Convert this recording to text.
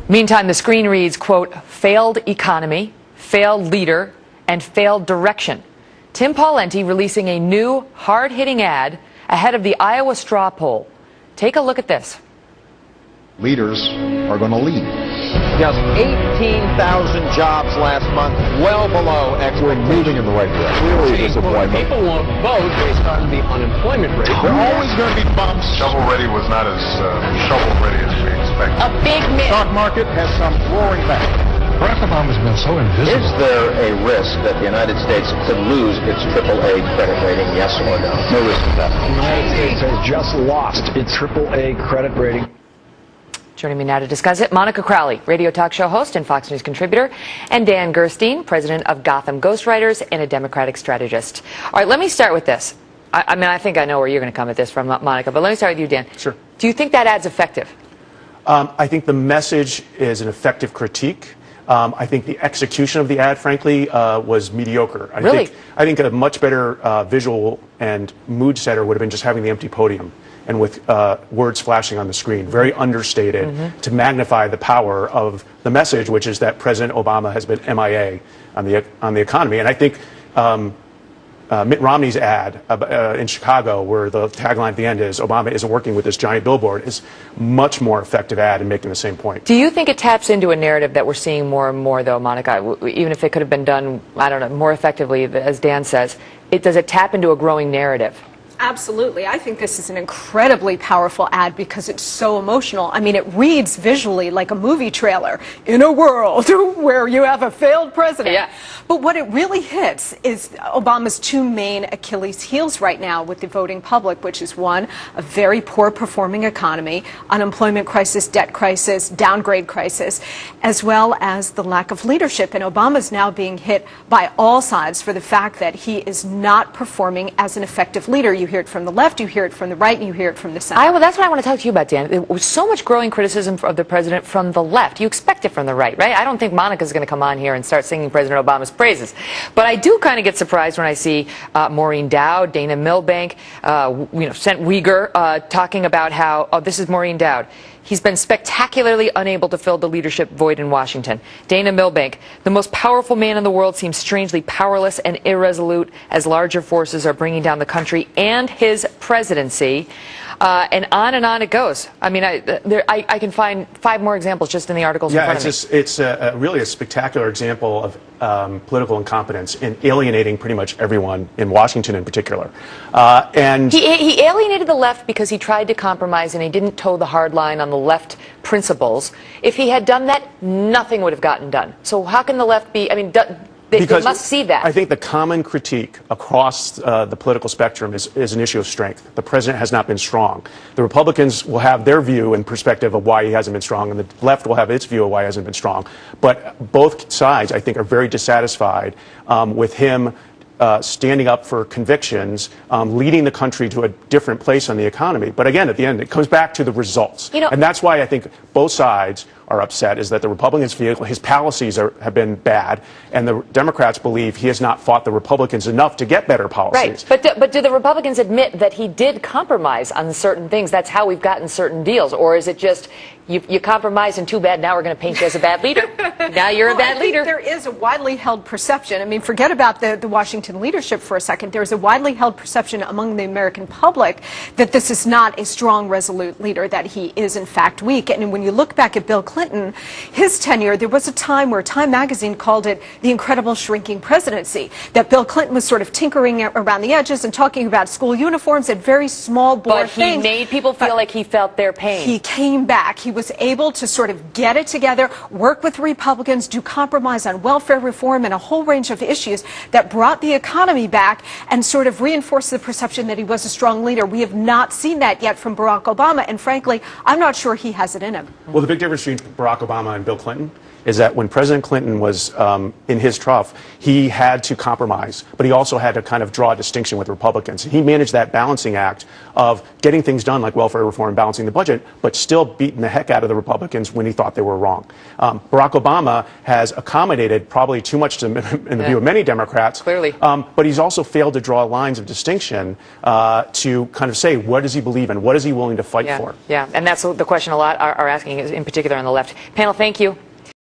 Meantime, the screen reads, quote, failed economy, failed leader, and failed direction. Tim Pawlenty releasing a new hard-hitting ad ahead of the Iowa straw poll. Take a look at this. Leaders are going to lead. Just 18,000 jobs last month, well below expectations. We're moving in the right direction. Really disappointing. People won't vote based on the unemployment rate. There are always going to be bumps. Shovel-ready was not as shovel-ready as we expected. A big miss. Stock market has come roaring back. Barack Obama's been so invisible. Is there a risk that the United States could lose its AAA credit rating, yes or no? No risk of that. The United States has just lost its AAA credit rating. Joining me now to discuss it, Monica Crowley, radio talk show host and Fox News contributor, and Dan Gerstein, president of Gotham Ghostwriters and a Democratic strategist. All right, let me start with this. I mean, I think I know where you're going to come at this from, Monica, but let me start with you, Dan. Sure. Do you think that ad's effective? I think the message is an effective critique. I think the execution of the ad, frankly, was mediocre. Really? I think a much better visual and mood setter would have been just having the empty podium and with words flashing on the screen, very understated, to magnify the power of the message, which is that President Obama has been MIA on the economy. And I think Mitt Romney's ad in Chicago, where the tagline at the end is Obama isn't working with this giant billboard, is much more effective ad in making the same point. Do you think it taps into a narrative that we're seeing more and more, though, Monica, even if it could have been done, I don't know, more effectively, as Dan says? Does it tap into a growing narrative? Absolutely. I think this is an incredibly powerful ad because it's so emotional. I mean, it reads visually like a movie trailer in a world where you have a failed president. Yeah. But what it really hits is Obama's two main Achilles heels right now with the voting public, which is one, a very poor performing economy, unemployment crisis, debt crisis, downgrade crisis, as well as the lack of leadership. And Obama's now being hit by all sides for the fact that he is not performing as an effective leader. You hear it from the left, you hear it from the right, and you hear it from the center. Well, that's what I want to talk to you about, Dan. There was so much growing criticism of the president from the left. You expect it from the right, right? I don't think Monica's going to come on here and start singing President Obama's praises. But I do kind of get surprised when I see Maureen Dowd, Dana Milbank, Sent Uyghur talking about how, oh, this is Maureen Dowd. He's been spectacularly unable to fill the leadership void in Washington. Dana Milbank, the most powerful man in the world, seems strangely powerless and irresolute as larger forces are bringing down the country and his presidency. And on it goes. I mean, I can find 5 more examples just in the articles in front of me. It's really a spectacular example of political incompetence in alienating pretty much everyone in Washington in particular. And he alienated the left because he tried to compromise and he didn't toe the hard line on the left principles. If he had done that, nothing would have gotten done. So how can the left be, I mean, they must see that. I think the common critique across the political spectrum is an issue of strength. The president has not been strong. The Republicans will have their view and perspective of why he hasn't been strong, and the left will have its view of why he hasn't been strong. But both sides, I think, are very dissatisfied with him standing up for convictions, leading the country to a different place on the economy. But again, at the end, it comes back to the results. And that's why I think both sides are upset, is that the Republicans feel his policies have been bad, and the Democrats believe he has not fought the Republicans enough to get better policies. Right, but do the Republicans admit that he did compromise on certain things? That's how we've gotten certain deals, or is it just you compromised and too bad, now we're going to paint you as a bad leader? Now you're a bad leader. There is a widely held perception. I mean, forget about the Washington leadership for a second. There's a widely held perception among the American public that this is not a strong, resolute leader, that he is in fact weak. And when you look back at Bill Clinton, his tenure, there was a time where Time magazine called it the incredible shrinking presidency, that Bill Clinton was sort of tinkering around the edges and talking about school uniforms and very small bore things. But he made people feel like he felt their pain. He came back. He was able to sort of get it together, work with Republicans, do compromise on welfare reform and a whole range of issues that brought the economy back and sort of reinforced the perception that he was a strong leader. We have not seen that yet from Barack Obama, and frankly, I'm not sure he has it in him. Well, the big difference between Barack Obama and Bill Clinton is that when President Clinton was in his trough, he had to compromise, but he also had to kind of draw a distinction with Republicans. He managed that balancing act of getting things done like welfare reform and balancing the budget, but still beating the heck out of the Republicans when he thought they were wrong. Barack Obama has accommodated probably too much in the view of many Democrats. Clearly. But he's also failed to draw lines of distinction to kind of say, what does he believe in? What is he willing to fight for? Yeah, and that's the question a lot are asking, in particular on the left. Panel, thank you.